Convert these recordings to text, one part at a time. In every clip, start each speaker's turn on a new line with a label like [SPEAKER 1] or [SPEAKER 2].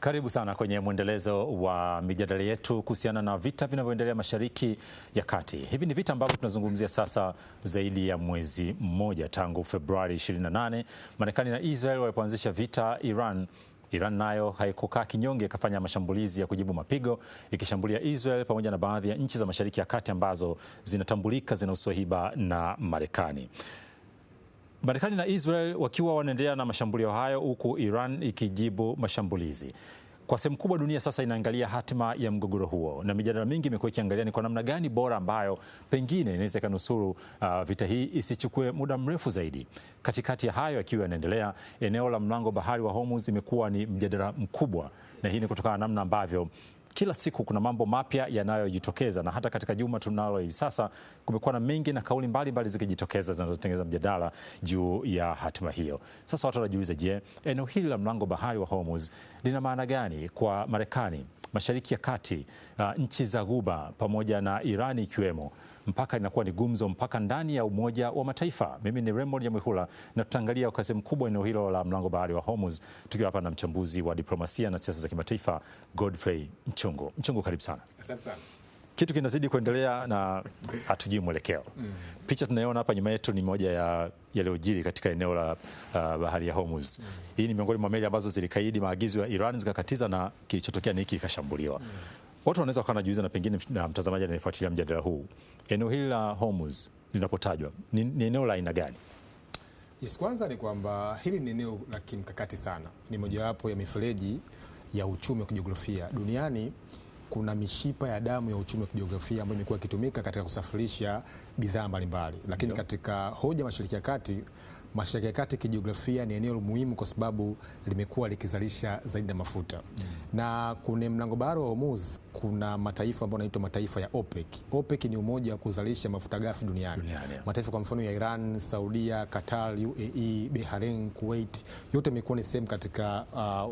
[SPEAKER 1] Karibu sana kwenye mwendelezo wa mijadala yetu kuhusiana na vita vinavyoendelea Mashariki ya Kati. Hivi ni vita ambavyo tunazungumzia sasa zaidi ya mwezi mmoja tangu Februari 28 Marekani na Israel walipoanzisha vita Iran nayo haikukaa kinyonge, ikafanya mashambulizi ya kujibu mapigo ikishambulia Israel pamoja na baadhi ya nchi za Mashariki ya Kati ambazo zinatambulika zina uswahiba na Marekani. Marekani na Israel wakiwa wanaendelea na mashambulio hayo huku Iran ikijibu mashambulizi. Kwa sehemu kubwa dunia sasa inaangalia hatima ya mgogoro huo, na mijadala mingi imekuwa ikiangalia ni kwa namna gani bora ambayo pengine inaweza ikanusuru vita hii isichukue muda mrefu zaidi. Katikati ya hayo yakiwa yanaendelea, eneo la mlango bahari wa Hormuz imekuwa ni mjadala mkubwa, na hii ni kutokana na namna ambavyo kila siku kuna mambo mapya yanayojitokeza, na hata katika juma tunalo hivi sasa kumekuwa na mengi na kauli mbalimbali zikijitokeza zinazotengeneza mjadala juu ya hatima hiyo. Sasa watu wanajiuliza, je, eneo hili la mlango bahari wa Hormuz lina maana gani kwa Marekani, Mashariki ya Kati, nchi za Ghuba pamoja na Irani ikiwemo? Mpaka inakuwa ni gumzo mpaka ndani ya Umoja wa Mataifa. Mimi ni Raymond Nyamwihula na tutaangalia kwa sehemu kubwa eneo hilo la mlango bahari wa Hormuz tukiwa hapa na mchambuzi wa diplomasia na siasa za kimataifa Godfrey Mchungu. Mchungu, karibu sana.
[SPEAKER 2] Asante sana.
[SPEAKER 1] Kitu kinazidi kuendelea na hatujui mwelekeo. Picha tunayoona hapa nyuma yetu ni moja ya yaliyojiri katika eneo la bahari ya Hormuz. Hii ni miongoni mwa meli ambazo zilikaidi maagizo ya Iran zikakatiza, na kilichotokea ni hiki, ikashambuliwa. Watu wanaweza kuwa wanajiuliza, na pengine na mtazamaji anayefuatilia mjadala huu, eneo hili la Hormuz linapotajwa ni eneo la aina gani?
[SPEAKER 2] Yes, kwanza ni kwamba hili ni eneo la kimkakati sana. Ni mojawapo ya mifereji ya uchumi wa kijiografia duniani. Kuna mishipa ya damu ya uchumi wa kijiografia ambayo imekuwa ikitumika katika kusafirisha bidhaa mbalimbali, lakini katika hoja Mashariki ya Kati kijiografia ni eneo muhimu kwa sababu limekuwa likizalisha zaidi ya mafuta. Na kuna mlango bahari wa Hormuz, kuna mataifa ambayo yanaitwa mataifa ya OPEC. OPEC ni umoja wa kuzalisha mafuta ghafi duniani. Mataifa kwa mfano ya Iran, Saudia, Qatar, UAE, Bahrain, Kuwait, yote yamekuwa ni sehemu katika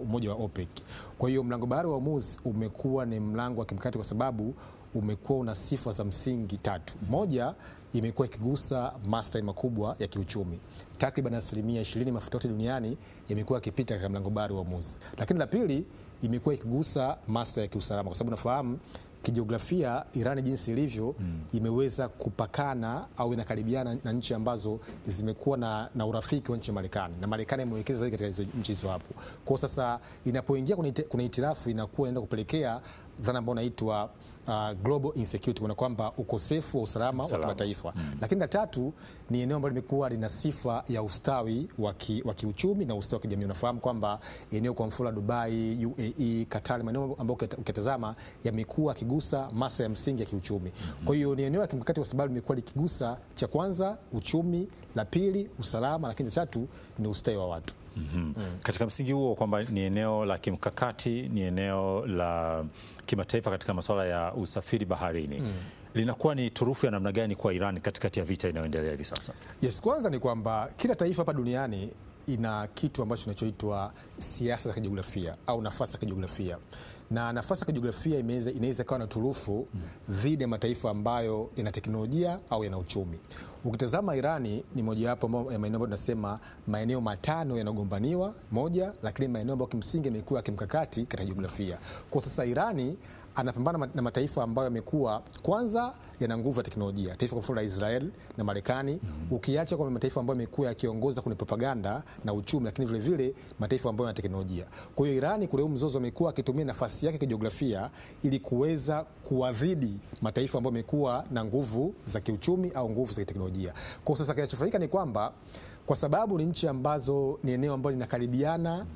[SPEAKER 2] umoja wa OPEC. Kwa hiyo mlango bahari wa Hormuz umekuwa ni mlango wa kimkakati kwa sababu umekuwa una sifa za msingi tatu. Moja, imekuwa ikigusa maslahi makubwa ya kiuchumi. Takriban 20% mafuta yote duniani yamekuwa yakipita katika mlango bahari wa Hormuz. Lakini la pili, imekuwa ikigusa maslahi ya kiusalama kwa sababu nafahamu kijiografia Irani jinsi ilivyo imeweza kupakana au inakaribiana na nchi ambazo zimekuwa na urafiki wa nchi ya Marekani, na Marekani imewekeza zaidi katika hizo nchi hizo hapo. Kwa sasa inapoingia kuna itirafu inakuwa inaenda kupelekea dhana ambayo inaitwa global insecurity, kwa kwamba ukosefu wa usalama wa kimataifa. Lakini la tatu ni eneo ambalo limekuwa lina sifa ya ustawi wa kiuchumi na ustawi wa kijamii. Unafahamu kwamba eneo kwa mfano Dubai, UAE, Qatar, maeneo ambayo ukitazama yamekuwa kigusa masuala ya msingi ya kiuchumi. Kwa hiyo ni eneo la kimkakati kwa sababu limekuwa likigusa, cha kwanza uchumi, la pili usalama, lakini cha tatu ni ustawi wa watu.
[SPEAKER 1] Katika msingi huo kwamba ni eneo la kimkakati, ni eneo la kimataifa katika masuala ya usafiri baharini, linakuwa ni turufu ya namna gani kwa Iran katikati ya vita inayoendelea hivi sasa?
[SPEAKER 2] Yes, kwanza ni kwamba kila taifa hapa duniani ina kitu ambacho kinachoitwa siasa za kijiografia au nafasi ya kijiografia, na nafasi ya kijiografia inaweza kuwa na turufu dhidi ya mataifa ambayo yana teknolojia au yana uchumi. Ukitazama Irani ni mojawapo ya maeneo ambayo tunasema maeneo matano yanagombaniwa moja, lakini maeneo ambayo kimsingi yamekuwa kimkakati katika jiografia. Kwa sasa Irani anapambana na mataifa ambayo yamekuwa kwanza yana nguvu ya teknolojia, taifa kwa mfano la Israel na Marekani. Ukiacha kwa mataifa ambayo yamekuwa yakiongoza kwenye propaganda na uchumi, lakini vile vile mataifa ambayo yana teknolojia. Kwa hiyo Irani kule mzozo amekuwa akitumia nafasi yake kijiografia ili kuweza kuadhidi mataifa ambayo yamekuwa na nguvu za kiuchumi au nguvu za teknolojia. Kwa sasa kinachofanyika ni kwamba kwa sababu ni nchi ambazo ni eneo ambalo linakaribiana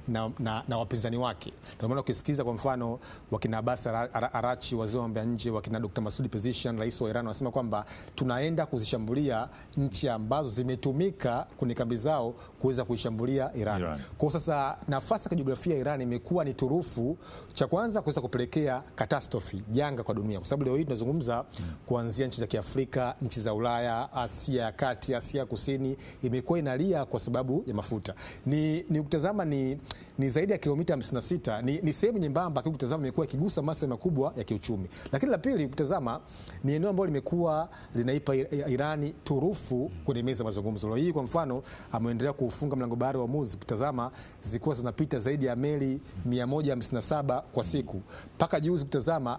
[SPEAKER 2] na wapinzani wake. Ndio maana ukisikiza kwa mfano wakina Abbas Araghchi, waziri wa mambo ya nje, wakina Dr. Masoud Pezeshkian, rais wa Iran, wanasema kwamba tunaenda kuzishambulia nchi ambazo zimetumika kwenye kambi zao kuweza kuishambulia Iran. Kwa sasa nafasi ya kijiografia ya Iran imekuwa ni turufu, cha kwanza kuweza kupelekea katastrofi, janga kwa dunia, kwa sababu leo hii tunazungumza kuanzia nchi za Kiafrika, nchi za Ulaya, Asia ya Kati, Asia Kusini, imekuwa inalia kwa sababu ya mafuta. Ni ukitazama ni zaidi ya kilomita 56, ni sehemu nyembamba, kwa ukitazama imekuwa ikigusa masuala makubwa ya kiuchumi. Lakini la pili, ukitazama ni eneo ambalo limekuwa linaipa Irani turufu kwenye meza mazungumzo. Leo hii kwa mfano ameendelea kuufunga mlango bahari wa Hormuz, kutazama zilikuwa zinapita zaidi ya meli 157 kwa siku, mpaka juzi kutazama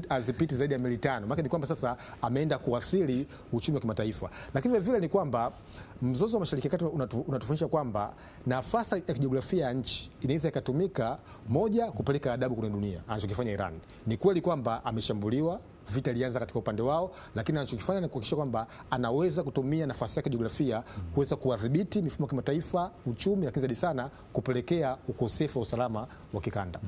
[SPEAKER 2] hazipiti zaidi ya meli 5. Maana ni kwamba sasa ameenda kuathiri uchumi wa kimataifa. Lakini vile vile ni kwamba mzozo wa Mashariki ya Kati unatufundisha kwamba nafasi ya kijiografia ya nchi inaweza ikatumika, moja, kupeleka adabu kwenye dunia. Anachokifanya Iran ni kweli kwamba ameshambuliwa, vita ilianza katika upande wao, lakini anachokifanya ni kuhakikisha kwamba anaweza kutumia nafasi yake jiografia kuweza kuwadhibiti mifumo ya kimataifa, uchumi, lakini zaidi sana kupelekea ukosefu wa usalama wa kikanda.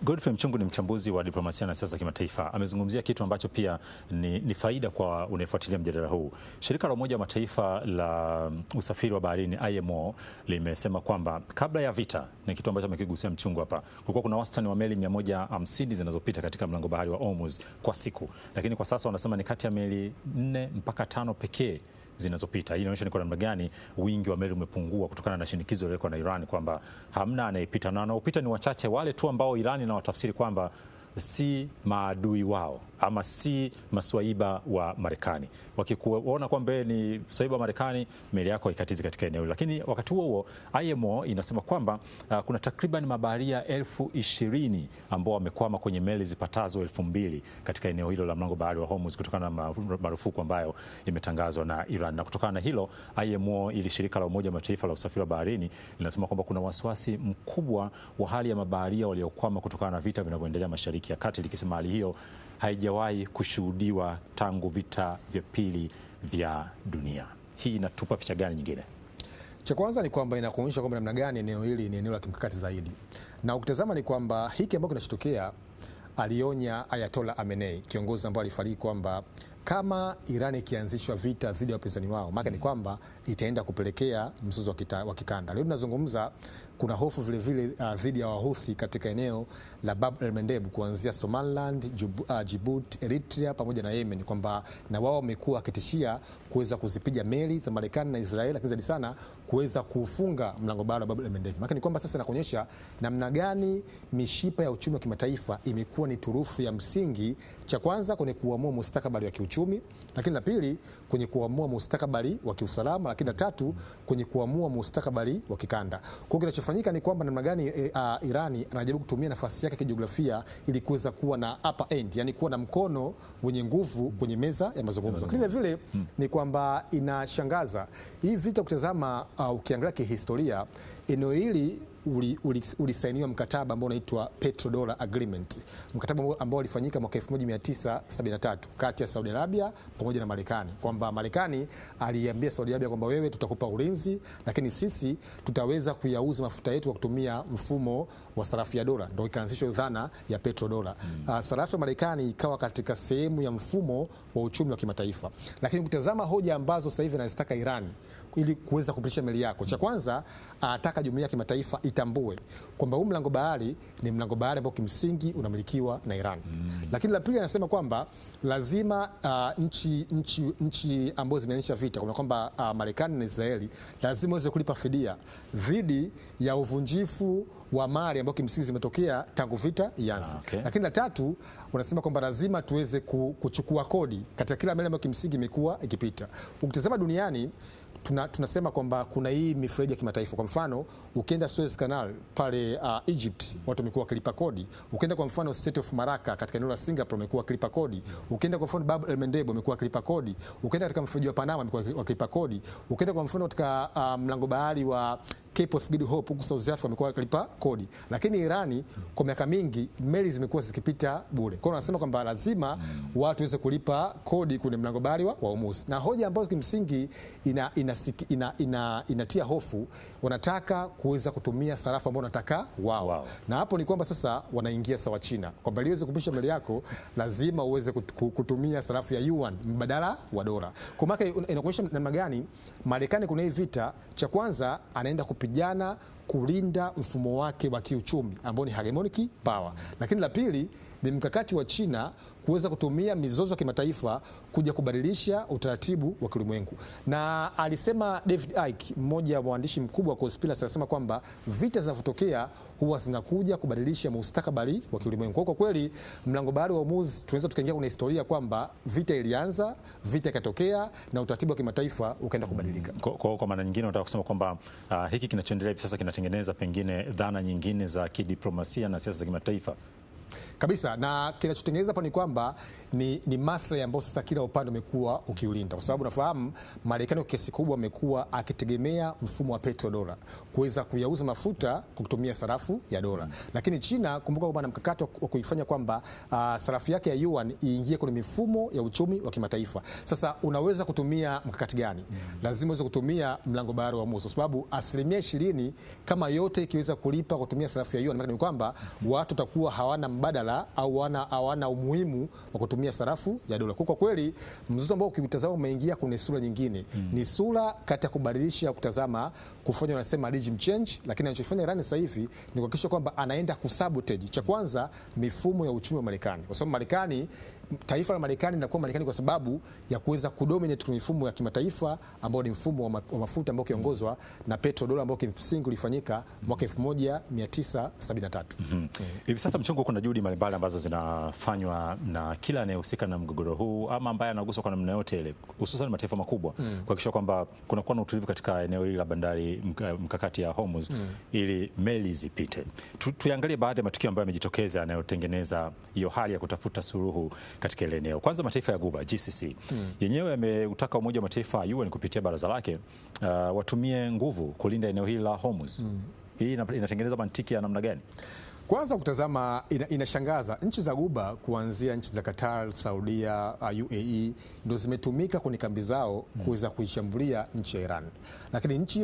[SPEAKER 1] Godfrey Mchungu ni mchambuzi wa diplomasia na siasa za kimataifa. Amezungumzia kitu ambacho pia ni faida kwa unayefuatilia mjadala huu. Shirika la Umoja wa Mataifa la usafiri wa baharini IMO limesema kwamba kabla ya vita, ni kitu ambacho amekigusia Mchungu hapa, kulikuwa kuna wastani wa meli 150 zinazopita katika mlango bahari wa Hormuz kwa siku, lakini kwa sasa wanasema ni kati ya meli 4 mpaka 5 pekee zinazopita. Hii inaonyesha ni kwa namna gani wingi wa meli umepungua kutokana na shinikizo lililoko na Iran kwamba hamna anayepita, na wanaopita ni wachache, wale tu ambao Iran inawatafsiri kwamba si maadui wao ama si maswaiba wa Marekani. Wakikuona kwamba ni swaiba wa Marekani, meli yako haikatizi katika eneo hilo. Lakini wakati huo huo IMO inasema kwamba kuna takriban mabaharia 20,000 ambao wamekwama kwenye meli zipatazo 2,000 katika eneo hilo la mlango bahari wa Hormuz kutokana na marufuku ambayo imetangazwa na Iran. Na kutokana na hilo IMO, ili shirika la Umoja wa Mataifa la usafiri wa baharini, linasema kwamba kuna wasiwasi mkubwa wa hali ya mabaharia waliokwama kutokana na vita vinavyoendelea Mashariki ya Kati, likisema hali hiyo haijawahi kushuhudiwa tangu vita vya pili vya dunia. Hii inatupa picha gani nyingine?
[SPEAKER 2] Cha kwanza ni kwamba inakuonyesha kwamba namna gani eneo hili ni eneo la kimkakati zaidi, na ukitazama ni kwamba hiki ambacho kinachotokea, alionya Ayatollah Khamenei, kiongozi ambaye alifariki, kwamba kama Iran ikianzishwa vita dhidi ya wapinzani wao, maana ni kwamba itaenda kupelekea mzozo wa kikanda. Leo tunazungumza, kuna hofu vile vile dhidi ya Wahuthi katika eneo la Bab el-Mandeb, kuanzia Somaliland, Djibouti, Eritrea pamoja na Yemen, kwamba na wao wamekuwa wakitishia kuweza kuzipiga meli za Marekani na Israeli, lakini zaidi sana kuweza kufunga mlango bahari wa Bab el-Mandeb. Maana ni kwamba sasa inakuonyesha namna gani mishipa ya uchumi wa kimataifa imekuwa ni turufu ya msingi, cha kwanza kwenye kuamua mustakabali wa kiuchumi, lakini la pili kwenye kuamua mustakabali wa kiusalama, lakini la tatu kwenye kuamua mustakabali wa kikanda. Kwa hiyo kinachofanyika ni kwamba namna gani Irani anajaribu kutumia nafasi yake kijiografia ili kuweza kuwa na upper end, yani kuwa na mkono wenye nguvu kwenye meza ya mazungumzo. Lakini vile ni kwamba inashangaza hii vita, kutazama ukiangalia kihistoria, eneo hili ulisainiwa mkataba ambao unaitwa Petrodollar Agreement, mkataba ambao ulifanyika mwaka 1973 kati ya Saudi Arabia pamoja na Marekani, kwamba Marekani aliambia Saudi Arabia kwamba wewe tutakupa ulinzi, lakini sisi tutaweza kuyauza mafuta yetu kwa kutumia mfumo wa sarafu ya dola. Ndio ikaanzishwa dhana ya petrodollar. Sarafu ya Marekani ikawa katika sehemu ya mfumo wa uchumi wa kimataifa. Lakini ukitazama hoja ambazo sasa hivi anazitaka Iran ili kuweza kupitisha meli yako, cha kwanza anataka jumuiya ya kimataifa itambue kwamba huu mlango bahari ni mlango bahari ambao kimsingi unamilikiwa na Iran. Lakini la pili anasema kwamba lazima nchi ambazo zimeanzisha vita, kwa kwamba Marekani na Israeli lazima waweze kulipa fidia dhidi ya uvunjifu wa mali ambao kimsingi zimetokea tangu vita ianze. Lakini la tatu wanasema kwamba lazima tuweze kuchukua kodi katika kila meli ambayo kimsingi imekuwa ikipita. Ukitazama duniani tunasema kwamba kuna hii mifereji ya kimataifa. Kwa mfano, ukienda Suez Canal pale Egypt, watu wamekuwa wakilipa kodi. Ukienda kwa mfano Strait of Malacca katika eneo la Singapore, wamekuwa wakilipa kodi. Ukienda kwa mfano Bab el-Mandeb, wamekuwa wakilipa kodi. Ukienda katika mfereji wa Panama, wamekuwa wakilipa kodi. Ukienda kwa mfano katika mlango bahari wa Cape of Good Hope huko South Africa, wamekuwa wakilipa kodi. Lakini Irani kwa miaka mingi meli zimekuwa zikipita bure. Kwa hiyo wanasema kwamba lazima watu waweze kulipa kodi kwenye mlango bahari wa Hormuz. Na hoja ambayo kimsingi inatia hofu, wanataka kuweza kutumia sarafu ambayo wanataka wao. Na hapo ni kwamba sasa wanaingia sawa China, kwamba ili uweze kupisha meli yako lazima uweze kutumia sarafu ya yuan mbadala wa dola. Kwa maana inakuonyesha namna gani Marekani kuna hii vita, cha kwanza anaenda kupigana kulinda mfumo wake wa kiuchumi ambao ni hegemonic power. Lakini la pili ni mkakati wa China kuweza kutumia mizozo ya kimataifa kuja kubadilisha utaratibu wa kiulimwengu. Na alisema David Icke, mmoja wa mwandishi mkubwa wa conspiracy, anasema kwamba vita zinavyotokea huwa zinakuja kubadilisha mustakabali wa kiulimwengu. Kwa kweli mlango bahari wa Hormuz tunaweza tukaingia kwenye historia kwamba vita ilianza, vita ikatokea na utaratibu wa kimataifa ukaenda kubadilika.
[SPEAKER 1] Kwa maana nyingine unataka kusema kwamba hiki kinachoendelea hivi sasa kinatengeneza pengine dhana nyingine za kidiplomasia na siasa za kimataifa
[SPEAKER 2] kabisa, na kinachotengeneza hapa ni kwamba ni maslahi ambayo sasa kila upande umekuwa ukiulinda, kwa sababu nafahamu Marekani kwa kiasi kubwa amekuwa akitegemea mfumo wa petrodola kuweza kuyauza mafuta kwa kutumia sarafu ya dola. Lakini China, kumbuka kwamba na mkakati wa kuifanya kwamba sarafu yake ya yuan iingie kwenye mifumo ya uchumi wa kimataifa. Sasa unaweza kutumia mkakati gani? Lazima uweze kutumia mlango bahari wa Hormuz, kwa sababu 20% kama yote ikiweza kulipa kutumia sarafu ya yuan, maana ni kwamba watu watakuwa hawana mbadala au hawana umuhimu wa kutumia sarafu ya dola. Kwa kweli mzozo ambao ukitazama umeingia kwenye sura nyingine, ni sura kati ya kubadilisha kutazama kufanya wanasema regime change, lakini anachofanya Iran sasa hivi ni kuhakikisha kwamba anaenda kusabotage cha kwanza mifumo ya uchumi wa Marekani, kwa sababu Marekani, taifa la Marekani linakuwa Marekani kwa sababu ya kuweza kudominate mifumo ya kimataifa ambao ni mfumo wa mafuta ambao kiongozwa na petrodola ambao kimsingi ulifanyika mwaka 1973.
[SPEAKER 1] Hivi sasa mchongo, kuna juhudi mbalimbali ambazo zinafanywa na kila anayehusika na mgogoro huu ama ambaye anaguswa kwa namna yote ile, hususan mataifa makubwa kuhakikisha kwamba kunakuwa na utulivu katika eneo hili la bandari mkakati ya Hormuz ili meli zipite. Tuangalie baadhi ya matukio ambayo yamejitokeza yanayotengeneza hiyo hali ya kutafuta suluhu katika ile eneo. Kwanza, mataifa ya Ghuba GCC yenyewe yameutaka Umoja wa Mataifa UN kupitia baraza lake watumie nguvu kulinda eneo hili la Hormuz. Hii inatengeneza mantiki ya namna gani?
[SPEAKER 2] Kwanza kutazama inashangaza, nchi za Ghuba kuanzia nchi za Qatar, Saudia, UAE ndio zimetumika kwenye kambi zao kuweza kuishambulia nchi ya Iran. Lakini nchi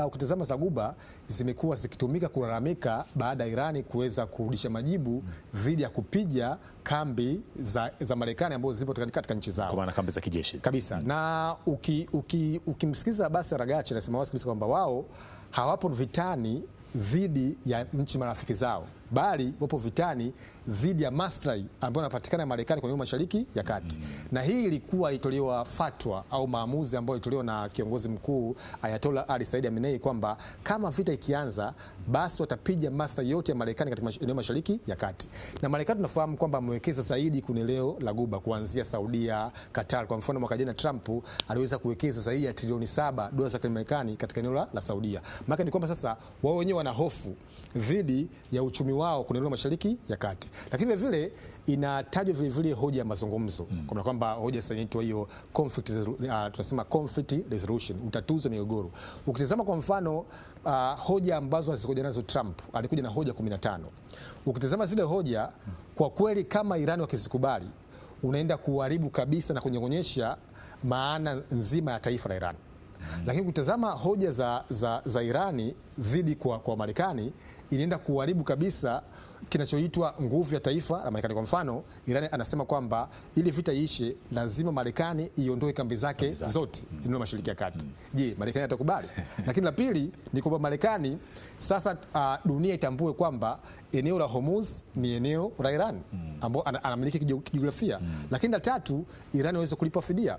[SPEAKER 2] ukitazama za Ghuba zimekuwa zikitumika kulalamika baada ya Irani kuweza kurudisha majibu dhidi ya kupiga kambi za Marekani ambazo zipo katika nchi zao,
[SPEAKER 1] kwa maana kambi za kijeshi
[SPEAKER 2] kabisa. Na ukimsikiza Abbas Araghchi anasema wazi kabisa kwamba wao hawapo vitani dhidi ya nchi marafiki zao, bali wapo vitani dhidi ya maslahi ambayo yanapatikana Marekani kwenye Mashariki ya Kati. Na hii ilikuwa itolewa fatwa au maamuzi ambayo ilitolewa na kiongozi mkuu Ayatollah Ali Said Khamenei kwamba kama vita ikianza, basi watapiga maslahi yote ya Marekani katika eneo Mashariki ya Kati. Na Marekani tunafahamu kwamba amewekeza zaidi kwenye eneo la Ghuba kuanzia Saudia, Qatar. Kwa mfano mwaka jana Trump aliweza kuwekeza zaidi ya trilioni 7 dola za Marekani katika eneo la Saudia. Maana ni kwamba sasa wao wenyewe wana hofu dhidi ya uchumi wao kwenye eneo Mashariki ya Kati. Lakini vile inatajwa vile vile hoja ya mazungumzo. Kuna kwamba hoja sasa inaitwa hiyo conflict, tunasema conflict resolution, utatuzi wa migogoro. Ukitazama kwa mfano hoja ambazo azikuja nazo Trump, alikuja na hoja 15. Ukitazama zile hoja, kwa kweli kama Iran wakizikubali, unaenda kuharibu kabisa na kunyong'onyesha maana nzima ya taifa la Iran. Lakini kutazama hoja za Irani dhidi kwa Marekani, inaenda kuharibu kabisa kinachoitwa nguvu ya taifa la Marekani. Kwa mfano, Iran anasema kwamba ili vita iishe lazima Marekani iondoe kambi zake zote eneo Mashariki ya Kati. Je, Marekani atakubali? Lakini la pili ni kwamba Marekani sasa dunia itambue kwamba eneo la Hormuz ni eneo la Iran ambao anamiliki kijiografia. Lakini la tatu, Iran inaweza kulipa fidia.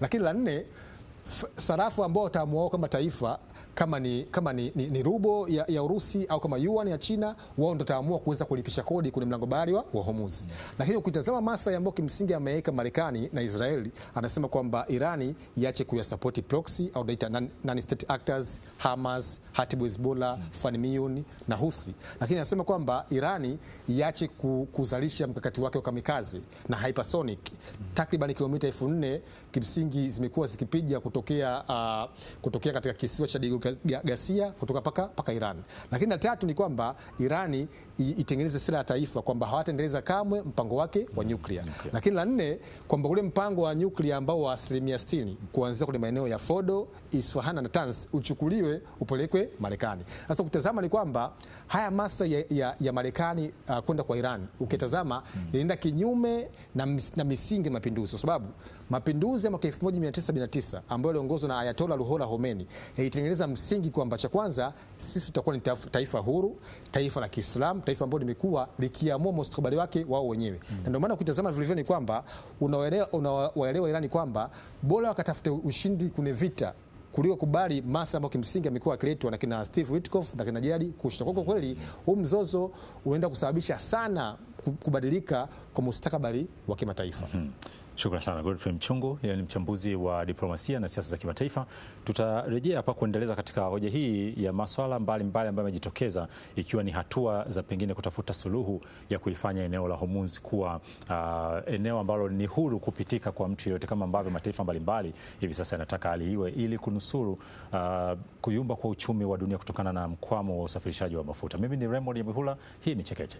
[SPEAKER 2] Lakini la nne, sarafu ambao wataamua kama taifa kama ni rubo ya Urusi au kama yuan ya China, wao ndio taamua kuweza kulipisha kodi kwenye mlango bahari wa Hormuz. Lakini ukitazama maslahi ambayo kimsingi ameweka Marekani na Israeli, anasema kwamba Irani iache kuyasupport proxy au data non state actors, Hamas, Hezbollah, Fanimiyun na Houthi. Lakini anasema kwamba Irani iache kuzalisha mkakati wake wa kamikaze na hypersonic. Takriban kilomita 4000 kimsingi zimekuwa zikipiga kutokea katika kisiwa cha Gasia kutoka paka Iran. Lakini la tatu ni kwamba Irani itengeneze sera ya taifa kwamba hawataendeleza kamwe mpango wake wa nyuklia. Lakini la nne kwamba ule mpango wa nyuklia ambao wa 60% kuanzia kwenye maeneo ya Fordo, Isfahan na Natanz uchukuliwe upelekwe Marekani. Sasa kutazama ni kwamba haya maslahi ya Marekani kwenda kwa Iran ukitazama inaenda kinyume na misingi ya mapinduzi, kwa sababu mapinduzi ya mwaka 1979 ambayo yaliongozwa na Ayatollah Ruhollah Khomeini yalitengeneza msingi kwamba cha kwanza sisi tutakuwa ni taifa huru, taifa la Kiislamu, taifa ambalo limekuwa likiamua mustakabali wake wao wenyewe. Na ndio maana ukitazama vile vile ni kwamba unawaelewa Irani kwamba bora wakatafute ushindi kwenye vita kuliko kubali masa ambayo kimsingi amekuwa akiletwa na kina Steve Witkoff na kina Jared Kushner. Kwa kweli huu mzozo unaenda kusababisha sana kubadilika kwa mustakabali wa kimataifa.
[SPEAKER 1] Shukrani sana Godfrey Mchungu, yeye ni mchambuzi wa diplomasia na siasa za kimataifa. Tutarejea hapa kuendeleza katika hoja hii ya masuala mbalimbali ambayo yamejitokeza, ikiwa ni hatua za pengine kutafuta suluhu ya kuifanya eneo la Hormuz kuwa eneo ambalo ni huru kupitika kwa mtu yeyote, kama ambavyo mataifa mbalimbali hivi sasa yanataka hali iwe, ili kunusuru kuyumba kwa uchumi wa dunia kutokana na mkwamo wa usafirishaji wa mafuta. Mimi ni Raymond Nyamwihula, hii ni Chekeche.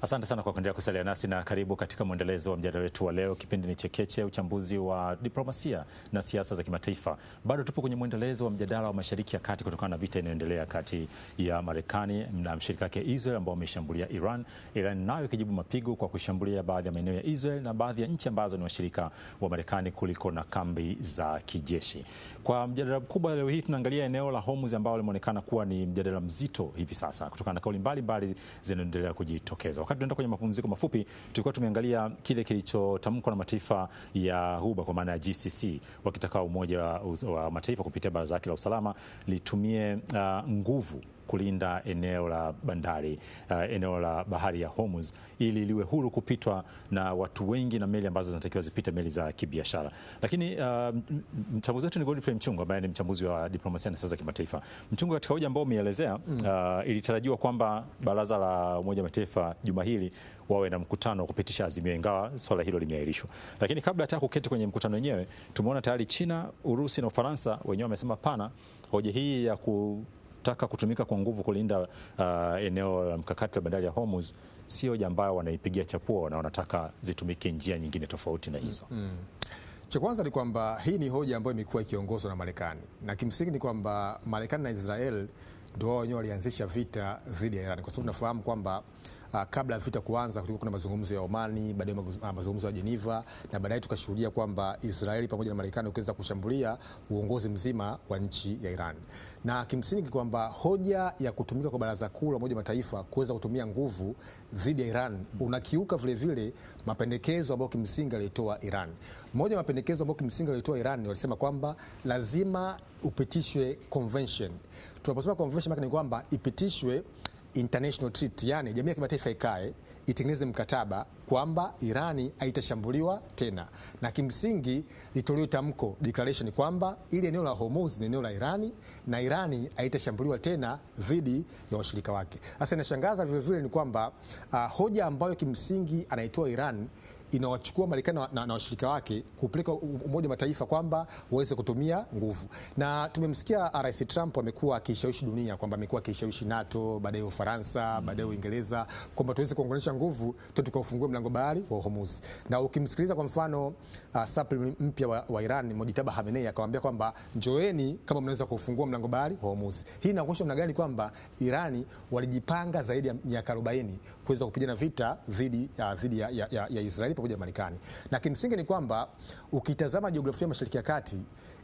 [SPEAKER 1] Asante sana kwa kuendelea kusalia nasi na karibu katika mwendelezo wa mjadala wetu wa leo. Kipindi ni Chekeche, uchambuzi wa diplomasia na siasa za kimataifa. Bado tupo kwenye mwendelezo wa mjadala wa Mashariki ya Kati kutokana na vita inayoendelea kati ya Marekani na mshirika wake Israel ambao wameshambulia Iran. Iran nayo ikijibu mapigo kwa kushambulia baadhi ya maeneo ya Israel na baadhi ya nchi ambazo ni washirika wa Marekani kuliko na kambi za kijeshi. Kwa mjadala mkubwa leo hii tunaangalia eneo la Hormuz ambao limeonekana kuwa ni mjadala mzito hivi sasa kutokana na kauli mbalimbali zinaendelea kujitokeza. Wakati tunaenda kwenye mapumziko mafupi, tulikuwa tumeangalia kile kilichotamkwa na mataifa ya Ghuba kwa maana ya GCC, wakitaka Umoja wa Mataifa kupitia Baraza lake la Usalama litumie nguvu kulinda eneo la bandari, eneo la bahari ya Hormuz ili liwe huru kupitwa na watu wengi na meli ambazo zinatakiwa zipite, meli za kibiashara. Lakini mchambuzi wetu ni Godfrey Mchungu ambaye ni mchambuzi wa diplomasia na siasa za kimataifa. Mchungu, katika hoja ambao umeelezea, ilitarajiwa kwamba Baraza la Umoja wa Mataifa juma hili wawe na mkutano wa kupitisha azimio, ingawa swala hilo limeahirishwa. Lakini kabla hata kuketi kwenye mkutano wenyewe, tumeona tayari China, Urusi na Ufaransa wenyewe wamesema pana, hoja hii ya kutaka kutumika kwa nguvu kulinda eneo la mkakati la bandari ya Hormuz sio hoja ambayo wanaipigia chapuo na wanataka zitumike njia nyingine tofauti na hizo.
[SPEAKER 2] Cha kwanza ni kwamba hii ni hoja ambayo imekuwa ikiongozwa na Marekani, na kimsingi ni kwamba Marekani na Israel ndio wao wenyewe walianzisha vita dhidi ya Iran, kwa sababu tunafahamu kwamba kabla ya vita kuanza kulikuwa kuna mazungumzo ya Omani, baadaye mazungumzo ya Geneva, na baadaye tukashuhudia kwamba Israeli pamoja na Marekani ukiweza kushambulia uongozi mzima wa nchi ya Iran. Na kimsingi kwamba hoja ya kutumika kwa Baraza Kuu la Umoja wa Mataifa kuweza kutumia nguvu dhidi ya Iran unakiuka vile vile mapendekezo ambayo kimsingi alitoa Iran. Moja ya mapendekezo ambayo kimsingi alitoa Iran walisema kwamba lazima upitishwe convention. Tunaposema convention maana ni kwamba ipitishwe international treaty, yani jamii ya kimataifa ikae itengeneze mkataba kwamba Irani haitashambuliwa tena, na kimsingi litolewe tamko, declaration, kwamba ili eneo la Hormuz ni eneo la Irani na Irani haitashambuliwa tena dhidi ya washirika wake. Sasa inashangaza vile vile ni kwamba hoja ambayo kimsingi anaitoa Iran inawachukua Marekani na washirika wake kupeleka Umoja wa Mataifa kwamba waweze kutumia nguvu. Na tumemsikia Rais Trump amekuwa akishawishi dunia kwamba amekuwa akishawishi NATO, baadaye Ufaransa, baadaye Uingereza kwamba tuweze kuunganisha nguvu tukaufungue mlango bahari wa Hormuz. Na ukimsikiliza kwa mfano Sapri mpya wa Iran Mojtaba Khamenei akamwambia kwamba njoeni kama mnaweza kufungua mlango bahari wa Hormuz. Hii inaonyesha namna gani kwamba Irani walijipanga zaidi ya miaka 40 kuweza kupigana vita dhidi ya Israeli pamoja na Marekani. Na kimsingi ni kwamba ukitazama jiografia Mashariki ya Kati,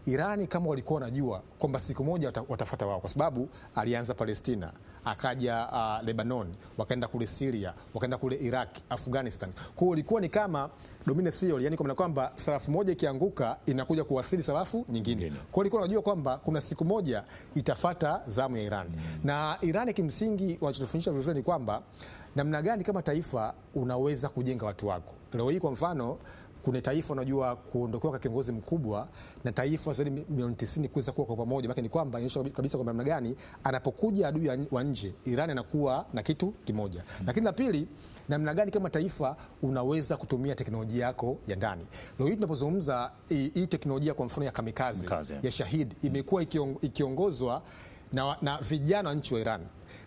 [SPEAKER 2] Irani kama walikuwa wanajua kwamba siku moja watafuata wao, kwa sababu alianza Palestina, akaja Lebanon, wakaenda kule Syria, wakaenda kule Iraq, Afghanistan. Kwa hiyo ilikuwa ni kama dominant theory, yani kwamba sarafu moja ikianguka inakuja kuathiri sarafu nyingine. Kwa hiyo ilikuwa wanajua kwamba kuna siku moja itafata zamu ya Iran. Na Irani kimsingi wanachotufundisha vile vile ni kwamba namna gani kama taifa unaweza kujenga watu wako. Leo hii kwa mfano kuna taifa unajua kuondokewa kwa kiongozi mkubwa na taifa zaidi milioni 90 kuweza kuwa kwa pamoja, maana ni kwamba inaonyesha kabisa kwamba namna gani anapokuja adui wa nje Iran anakuwa na kitu kimoja. Lakini la pili, namna gani kama taifa unaweza kutumia teknolojia yako ya ndani. Leo hii tunapozungumza hii teknolojia kwa mfano ya kamikaze ya Shahid imekuwa ikiongozwa na vijana wa nchi wa Iran,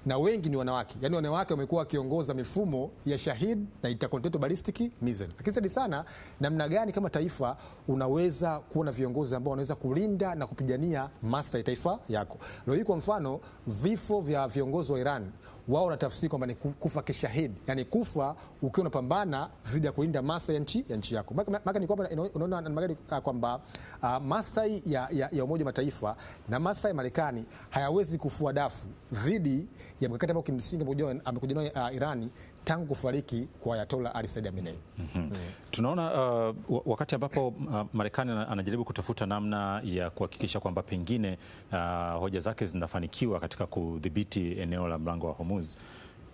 [SPEAKER 2] na wengi ni wanawake. Yani wanawake wamekuwa wakiongoza mifumo ya Shahid na intercontinental ballistic missile. Lakini zaidi sana, namna gani kama taifa unaweza kuwa na viongozi ambao wanaweza kulinda na kupigania maslahi ya taifa yako. Leo hii kwa mfano, vifo vya viongozi wa Iran wao wanatafsiri kwamba ni kufa kishahidi, yani kufa ukiwa unapambana dhidi ya kulinda maslahi ya nchi yako. Maana ni kwamba unaona magari kwamba maslahi ya Umoja wa Mataifa na maslahi ya Marekani hayawezi kufua dafu dhidi ya mkakati ambao kimsingi amekuja nao Irani tangu kufariki kwa Ayatollah Ali Said Khamenei.
[SPEAKER 1] Tunaona wakati ambapo Marekani anajaribu kutafuta namna ya kuhakikisha kwamba pengine hoja zake zinafanikiwa katika kudhibiti eneo la mlango wa Hormuz,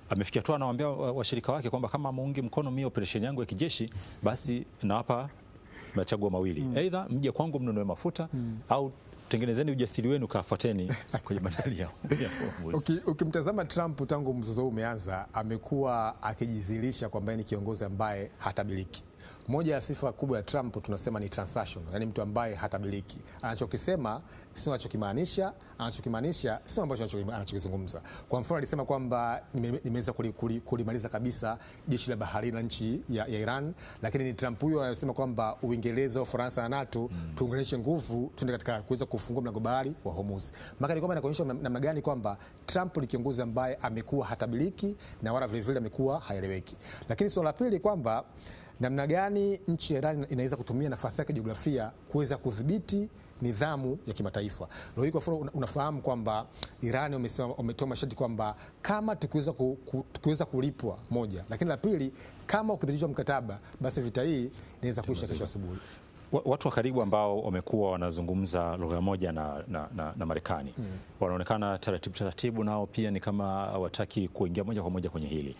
[SPEAKER 1] amefikia tu anawaambia washirika wake kwamba kama muungi mkono mimi operesheni yangu ya kijeshi, basi nawapa machaguo mawili, aidha mje kwangu mnunue mafuta au tengenezeni ujasiri wenu kafuateni kwenye bandari yao.
[SPEAKER 2] Ukimtazama Trump tangu mzozo huu umeanza, amekuwa akijizilisha kwamba ni kiongozi ambaye hatabiliki. Moja ya sifa kubwa ya Trump tunasema ni transactional, yani mtu ambaye hatabiliki. Anachokisema sio anachokimaanisha, anachokimaanisha sio ambacho anachokizungumza. Kwa mfano alisema kwamba nimeweza kulimaliza kabisa jeshi la bahari la nchi ya Iran, lakini ni Trump huyo anasema kwamba Uingereza, Ufaransa na NATO tuunganishe nguvu tuende katika kuweza kufungua mlango bahari wa Hormuz. Maana ni kwamba inaonyesha namna gani kwamba Trump ni kiongozi ambaye amekuwa hatabiliki na wala vile vile amekuwa haeleweki. Lakini swala la pili kwamba namna gani nchi ya Iran inaweza kutumia nafasi yake jiografia kuweza kudhibiti nidhamu ya kimataifa. Leo hii kwa mfano unafahamu kwamba Iran wametoa masharti kwamba kama tukiweza kulipwa moja, lakini la pili kama ukipitishwa mkataba basi vita hii inaweza kuisha kesho asubuhi.
[SPEAKER 1] Watu wa karibu ambao wamekuwa wanazungumza lugha moja na Marekani wanaonekana taratibu nao pia ni kama hawataki kuingia moja kwa moja kwenye hili.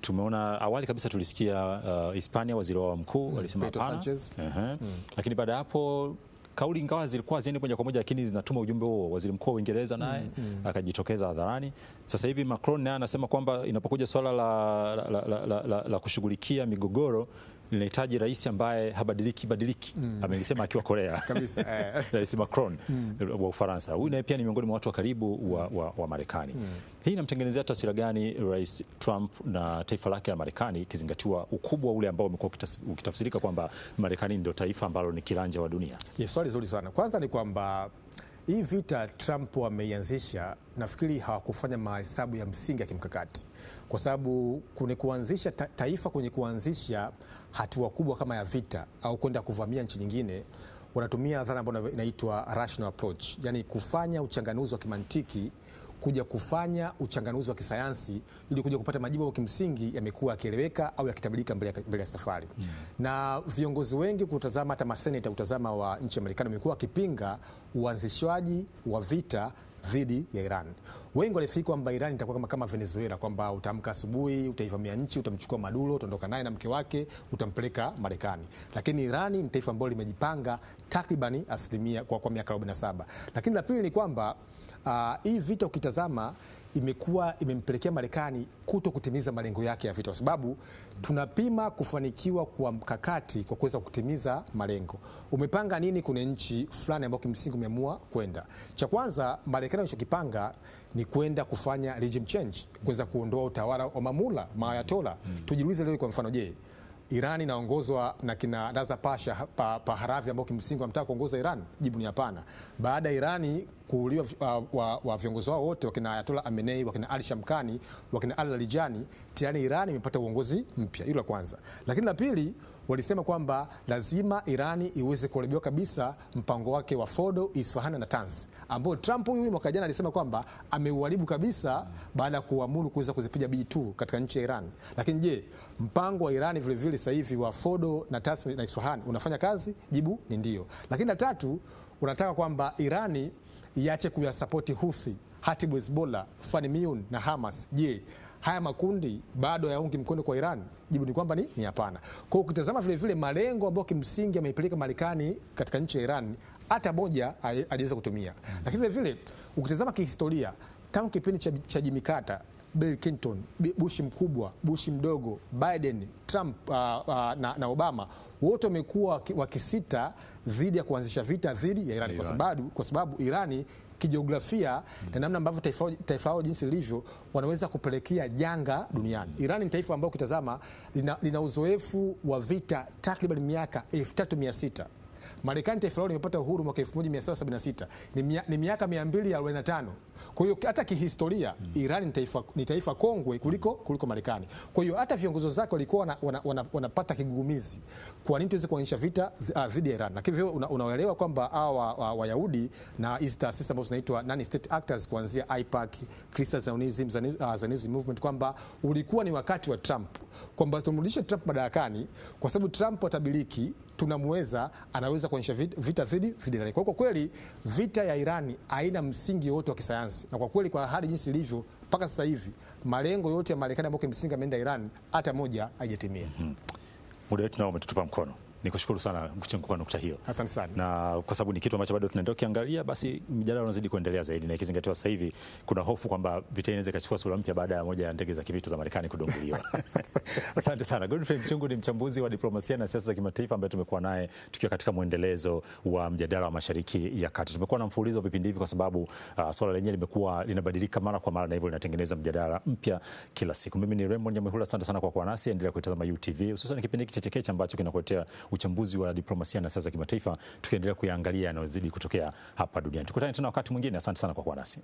[SPEAKER 1] Tumeona awali kabisa tulisikia Hispania waziri wao mkuu alisema hapana. Lakini baada hapo kauli ingawa zilikuwa ziende moja kwa moja, lakini zinatuma ujumbe huo. Waziri mkuu wa Uingereza naye akajitokeza hadharani. Sasa hivi Macron naye anasema kwamba inapokuja swala la kushughulikia migogoro linahitaji rais ambaye badiliki. Amelisema akiwa Korea kabisa. Rais Macron wa Ufaransa, huyu naye pia ni miongoni mwa watu wa karibu wa Marekani. Hii inamtengenezea taswira gani Rais Trump na taifa lake la Marekani, ikizingatiwa ukubwa ule ambao umekuwa ukitafsirika kwamba Marekani ndio taifa ambalo ni kiranja wa dunia?
[SPEAKER 2] Swali zuri sana. Kwanza ni kwamba hii vita Trump ameianzisha, nafikiri hawakufanya mahesabu ya msingi ya kimkakati, kwa sababu kwenye kuanzisha taifa, kwenye kuanzisha hatua kubwa kama ya vita au kwenda kuvamia nchi nyingine, wanatumia dhana ambayo inaitwa rational approach, yani kufanya uchanganuzi wa kimantiki kuja kufanya uchanganuzi wa kisayansi ili kuja kupata majibu ya kimsingi yamekuwa yakieleweka au yakitabirika mbele ya safari. Na viongozi wengi kutazama, hata maseneta kutazama wa nchi ya Marekani, wamekuwa wakipinga uanzishwaji wa vita dhidi ya Iran. Wengi walifikiri kwamba Iran itakuwa kama Venezuela, kwamba utaamka asubuhi, utaivamia nchi, utamchukua Maduro, utaondoka naye na mke wake, utampeleka Marekani. Lakini Iran ni taifa ambalo limejipanga takribani asilimia kwa miaka 47. Lakini la pili ni kwamba hii vita ukitazama imempelekea Marekani kuto kutimiza malengo yake ya vita, kwa sababu tunapima kufanikiwa kwa mkakati kwa kuweza kutimiza malengo. Umepanga nini kwenye nchi fulani ambayo kimsingi umeamua kwenda? Cha kwanza Marekani anachokipanga ni kwenda kufanya regime change, kuweza kuondoa utawala wa mamula maayatola. Tujiulize leo kwa mfano, je, Iran inaongozwa na kina Raza Pasha Paharavi ambao kimsingi wanataka kuongoza Iran? Jibu ni hapana. Baada ya Irani kuuliwa wa viongozi wao wote, wakina Ayatollah Khamenei, wakina Ali Shamkhani, wakina Ali Larijani, tayari Iran imepata uongozi mpya. Hilo la kwanza. Lakini la pili, walisema kwamba lazima Irani iweze kuharibiwa kabisa mpango wake wa Fordo, Isfahan na Natanz, ambao Trump huyu mwaka jana alisema kwamba ameuharibu kabisa baada ya kuamuru kuweza kuzipiga B2 katika nchi ya Iran. Lakini je, mpango wa Irani vile vile sasa hivi wa Fordo, Natanz na Isfahan unafanya kazi? Jibu ni ndio. Lakini la tatu, unataka kwamba Irani iache kuyasapoti Houthi, Hatibu Hezbollah, Fanni Myun na Hamas. Je, haya makundi bado yaungi mkono kwa Iran? Jibu ni kwamba ni hapana. Kwa hiyo ukitazama vile vile malengo ambayo kimsingi ameipeleka Marekani katika nchi ya Iran, hata moja hajaweza kutumia. Lakini vile vile ukitazama kihistoria, tangu kipindi cha Jimmy Carter, Bill Clinton, Bush mkubwa, Bush mdogo, Biden, Trump na Obama, wote wamekuwa wakisita dhidi ya kuanzisha vita dhidi ya Irani kwa sababu Irani kijiografia na namna ambavyo taifa lao jinsi lilivyo wanaweza kupelekea janga duniani. Irani ni taifa ambalo ukitazama lina uzoefu wa vita takriban miaka 3600. Marekani taifa lao limepata uhuru mwaka 1776, ni miaka 245. Kwa hiyo hata kihistoria Iran ni taifa kongwe kuliko Marekani. Kwa hiyo hata viongozi zake walikuwa wanapata kigugumizi, kwa nini tuweze kuanzisha vita dhidi ya Iran. Lakini hivyo unaelewa kwamba hawa Wayahudi na hizi taasisi ambazo zinaitwa non state actors kuanzia AIPAC, Christian Zionism Movement, kwamba ulikuwa ni wakati wa Trump, kwamba tumrudishe Trump madarakani kwa sababu Trump atabiliki, tunamweza, anaweza kuanzisha vita dhidi ya Iran. Kwa kweli vita ya Iran haina msingi wote wa kisayansi, na kwa kweli kwa hali jinsi ilivyo mpaka sasa hivi malengo yote ya Marekani ambayo kimsingi ameenda Iran hata moja haijatimia.
[SPEAKER 1] Muda wetu nao umetutupa mkono. Nikushukuru sana Mchengo kwa nukta hiyo.
[SPEAKER 2] Asante sana.
[SPEAKER 1] Na kwa sababu ni kitu ambacho bado tunaendelea kuangalia, basi mjadala unazidi kuendelea zaidi, na ikizingatiwa sasa hivi kuna hofu kwamba vita inaweza ikachukua sura mpya baada ya moja ya ndege za kivita za Marekani kudunguliwa. Asante sana. Godfrey Mchungu ni mchambuzi wa diplomasia na siasa za kimataifa ambaye tumekuwa naye tukiwa katika mwendelezo wa mjadala wa Mashariki ya Kati. Tumekuwa na mfululizo wa vipindi hivi kwa sababu swala lenyewe limekuwa linabadilika mara kwa mara, na hivyo linatengeneza mjadala mpya kila siku. Mimi ni Raymond Nyamwihula, asante sana kwa kuwa nasi. Endelea kuitazama UTV, hususan kipindi hiki cha Chekeche ambacho kinakuletea uchambuzi wa diplomasia na siasa za kimataifa, tukiendelea kuyaangalia yanayozidi kutokea hapa duniani. Tukutane tena wakati mwingine. Asante sana kwa kuwa nasi.